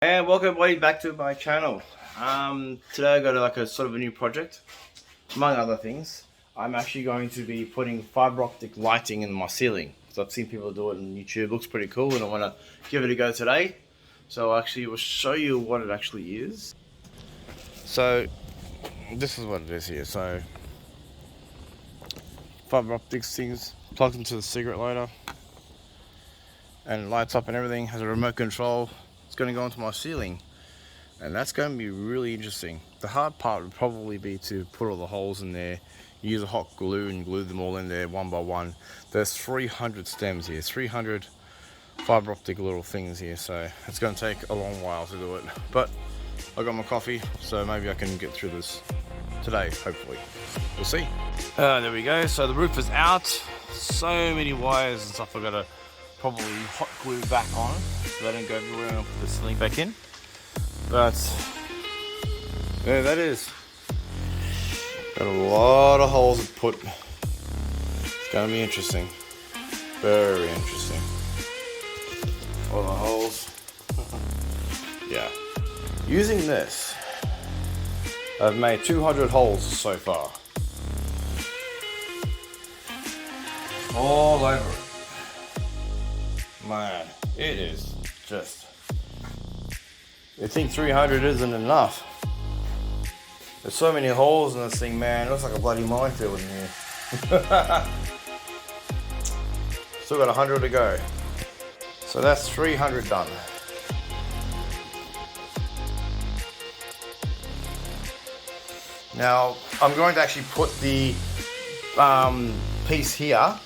And welcome everybody back to my channel. Today I got a sort of a new project. Among other things, I'm actually going to be putting fiber optic lighting in my ceiling. So I've seen people do it on YouTube. Looks pretty cool, and I want to give it a go today. So actually, we'll show you what it actually is. So this is what it is here. So fiber optics things plugged into the cigarette lighter, and it lights up and everything. Has a remote control. It's going to go into my ceiling, and that's going to be really interesting. The hard part would probably be to put all the holes in there, use a hot glue and glue them all in there one by one. There's 300 stems here, 300 fiber optic little things here, so it's going to take a long while to do it. But I got my coffee, so maybe I can get through this today, hopefully. We'll see. There we go. So the roof is out. So many wires and stuff I've got to probably hot glue back on so they don't go everywhere, and I'll put the ceiling back in. But there that is. Got a lot of holes to put. It's going to be interesting. Very interesting. All the holes. Yeah. Using this, I've made 200 holes so far. All over it. Man, it is just... You think 300 isn't enough. There's so many holes in this thing, man. It looks like a bloody minefield in here. Still got 100 to go. So that's 300 done. Now, I'm going to actually put the piece here,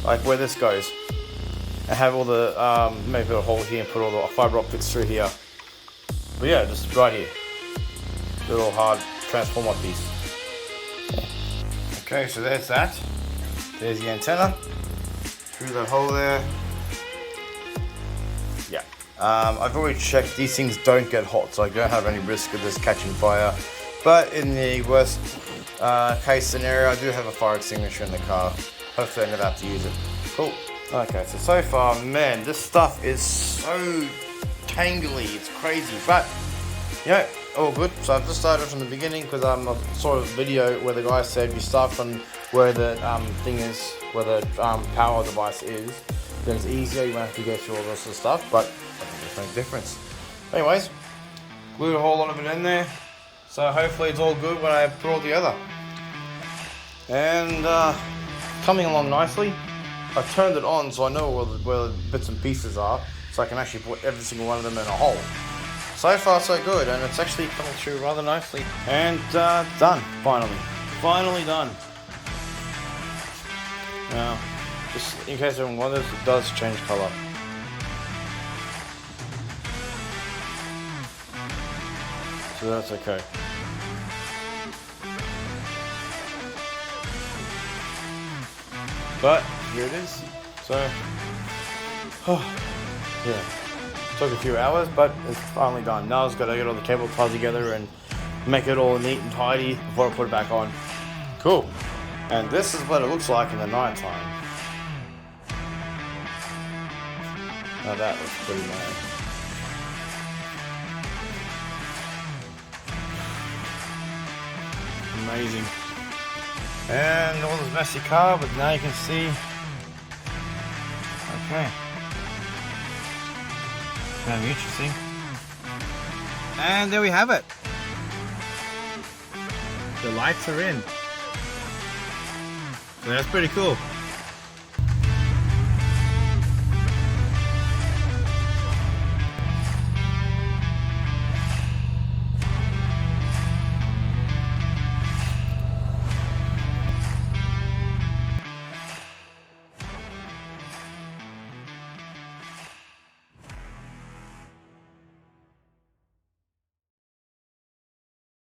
like where this goes, and have all the, maybe put a hole here and put all the fiber optics through here. But yeah, just right here. Little hard transformer piece. Okay, so there's that. There's the antenna. Through that hole there. Yeah. I've already checked, these things don't get hot, so I don't have any risk of this catching fire. But in the worst case scenario, I do have a fire extinguisher in the car. Hopefully I never have to use it. Cool. Okay, so far, man, this stuff is so tangly, it's crazy. But, yeah, all good. So I've just started from the beginning because I saw a video where the guy said you start from where the thing is, where the power device is. Then it's easier, you won't have to go through all this sort of stuff, but I think there's no difference. Anyways, glued a whole lot of it in there. So hopefully it's all good when I put it all together. And coming along nicely. I turned it on so I know where the bits and pieces are, so I can actually put every single one of them in a hole. So far so good, and it's actually coming through rather nicely. And done, finally. Finally done. Now, just in case everyone wonders, it does change colour. So that's okay. But here it is. So, yeah, took a few hours, but it's finally done. Now I've got to get all the cable ties together and make it all neat and tidy before I put it back on. Cool. And this is what it looks like in the night time. Now that looks pretty nice. Amazing. And all this messy car, but now you can see. Okay. Kind of interesting. And there we have it. The lights are in. So that's pretty cool.